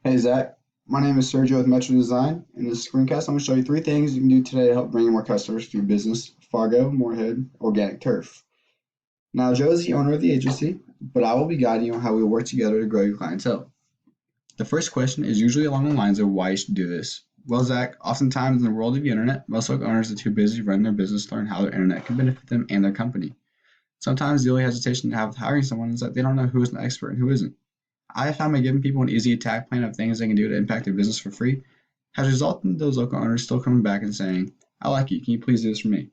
Hey Zach, my name is Sergio with Metro Design. In this screencast, I'm going to show you three things you can do today to help bring in more customers to your business: Fargo, Moorhead, Organic Turf. Now, Joe is the owner of the agency, but I will be guiding you on how we will work together to grow your clientele. The first question is usually along the lines of why you should do this. Well, Zach, oftentimes in the world of the internet, most local owners are too busy running their business to learn how their internet can benefit them and their company. Sometimes the only hesitation they have with hiring someone is that they don't know who is an expert and who isn't. I have found by giving people an easy attack plan of things they can do to impact their business for free has resulted in those local owners still coming back and saying, I like you, can you please do this for me?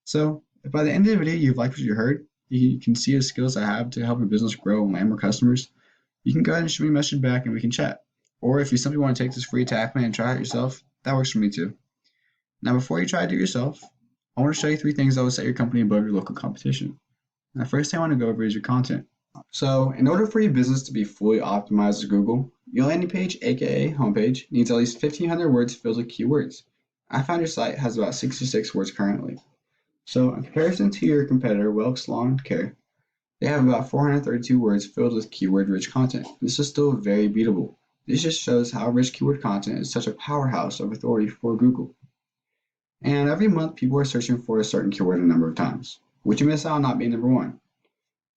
So, if by the end of the video you've liked what you heard, you can see the skills I have to help your business grow and land more customers, you can go ahead and shoot me a message back and we can chat. Or if you simply want to take this free attack plan and try it yourself, that works for me too. Now, before you try to do it yourself, I want to show you three things that will set your company above your local competition. And the first thing I want to go over is your content. So, in order for your business to be fully optimized with Google, your landing page, aka homepage, needs at least 1,500 words filled with keywords. I found your site has about 66 words currently. So, in comparison to your competitor, Welks Lawn Care, they have about 432 words filled with keyword-rich content. This is still very beatable. This just shows how rich keyword content is such a powerhouse of authority for Google. And every month, people are searching for a certain keyword a number of times, which you miss out on not being number one.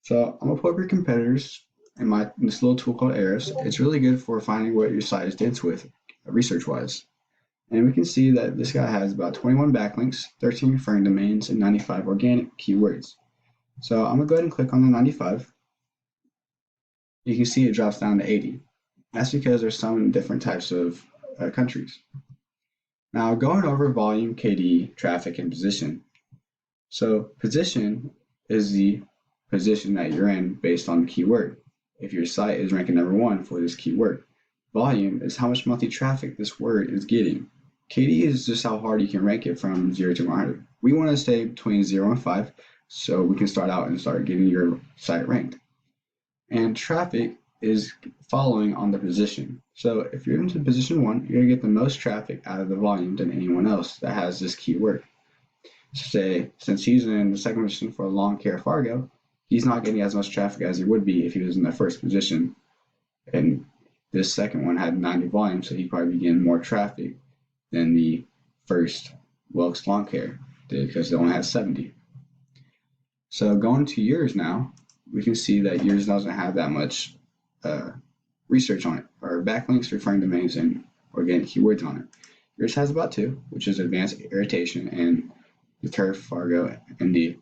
So I'm gonna pull up your competitors in this little tool called Ahrefs. It's really good for finding what your site is dense with, research-wise. And we can see that this guy has about 21 backlinks, 13 referring domains, and 95 organic keywords. So I'm gonna go ahead and click on the 95. You can see it drops down to 80. That's because there's some different types of countries. Now going over volume, KD, traffic, and position. So position is the position that you're in based on the keyword. If your site is ranking number one for this keyword, volume is how much monthly traffic this word is getting. KD is just how hard you can rank it from 0 to 100. We want to stay between 0 and 5 so we can start out and start getting your site ranked. And traffic is following on the position. So if you're into position 1, you're going to get the most traffic out of the volume than anyone else that has this keyword. Say, since he's in the second position for lawn care Fargo, he's not getting as much traffic as he would be if he was in the first position. And this second one had 90 volume, so he'd probably be getting more traffic than the first Welks Lawn Care did because it only had 70. So going to yours now, we can see that yours doesn't have that much research on it, or backlinks, referring domains, and organic keywords on it. Yours has about 2, which is advanced irritation and the turf, Fargo, and the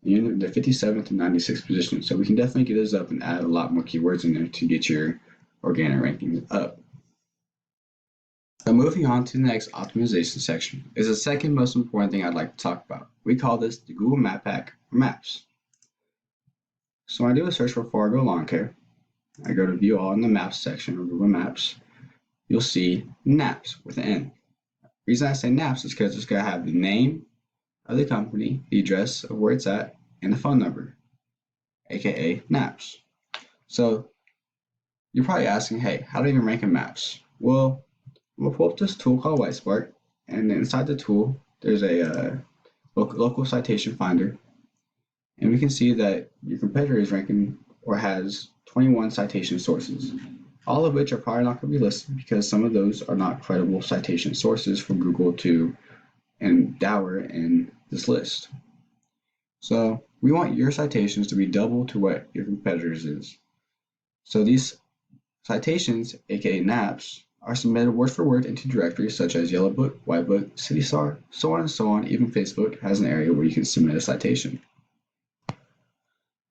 57th and 96th position. So we can definitely get those up and add a lot more keywords in there to get your organic rankings up. So moving on to the next optimization section is the second most important thing I'd like to talk about. We call this the Google Map Pack or Maps. So when I do a search for Fargo Lawn Care, I go to view all in the Maps section of Google Maps. You'll see NAPS with an N. The reason I say NAPS is because it's going to have the name of the company, the address of where it's at, and the phone number, aka NAPS. So you're probably asking, hey, how do you rank in Maps? Well, I'm gonna pull up this tool called Whitespark, and inside the tool, there's a local citation finder, and we can see that your competitor is ranking or has 21 citation sources, all of which are probably not going to be listed because some of those are not credible citation sources for Google to endower in this list. So we want your citations to be double to what your competitors is. So these citations, aka NAPs, are submitted word for word into directories such as Yellow Book, White Book, CityStar, so on and so on. Even Facebook has an area where you can submit a citation.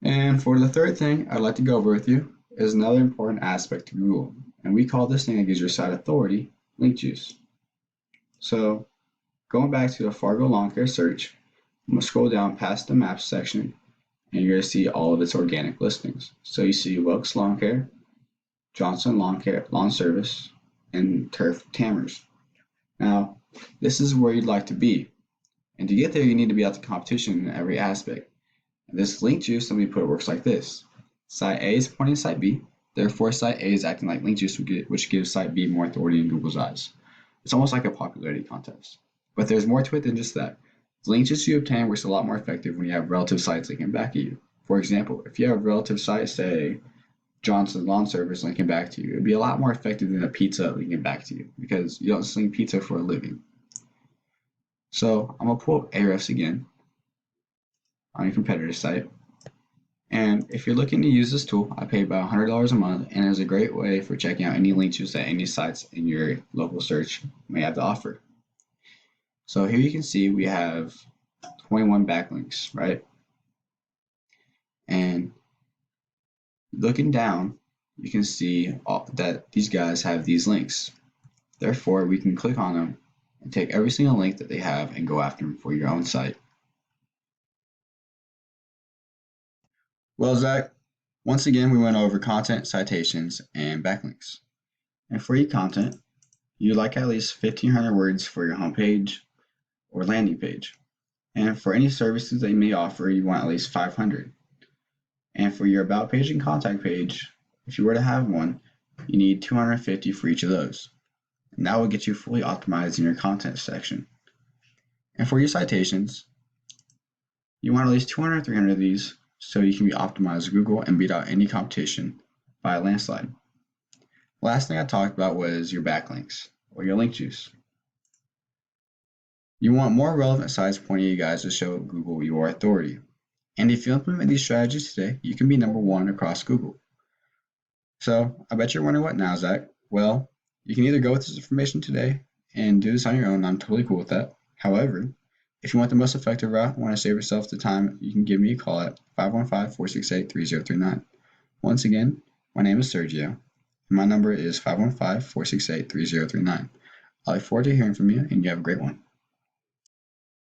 And for the third thing I'd like to go over with you is another important aspect to Google, and we call this thing that gives your site authority link juice. So going back to the Fargo Lawn Care search, I'm going to scroll down past the Maps section, and you're going to see all of its organic listings. So you see Welks Lawn Care, Johnson Lawn Care, Lawn Service, and Turf Tammers. Now, this is where you'd like to be. And to get there, you need to be out the competition in every aspect. And this link juice, let me put it, works like this. Site A is pointing to Site B, therefore Site A is acting like link juice, which gives Site B more authority in Google's eyes. It's almost like a popularity contest. But there's more to it than just that. The link juice you obtain works a lot more effective when you have relative sites linking back at you. For example, if you have a relative site, say Johnson's Lawn Service linking back to you. It'd be a lot more effective than a pizza linking back to you because you don't sling pizza for a living. So I'm gonna pull up Ahrefs again on your competitor site. And if you're looking to use this tool, I pay about $100 a month, and it's a great way for checking out any link juice that any sites in your local search may have to offer. So here you can see we have 21 backlinks, right? And looking down, you can see that these guys have these links. Therefore, we can click on them and take every single link that they have and go after them for your own site. Well, Zach, once again, we went over content, citations, and backlinks. And for your content, you'd like at least 1,500 words for your homepage or landing page. And for any services that you may offer, you want at least 500. And for your about page and contact page, if you were to have one, you need 250 for each of those. And that will get you fully optimized in your content section. And for your citations, you want at least 200 or 300 of these so you can be optimized with Google and beat out any competition by a landslide. Last thing I talked about was your backlinks or your link juice. You want more relevant sites pointing you guys to show Google your authority. And if you implement these strategies today, you can be number one across Google. So I bet you're wondering what now, Zach? Well, you can either go with this information today and do this on your own. I'm totally cool with that. However, if you want the most effective route and want to save yourself the time, you can give me a call at 515-468-3039. Once again, my name is Sergio, and my number is 515-468-3039. I look forward to hearing from you, and you have a great one.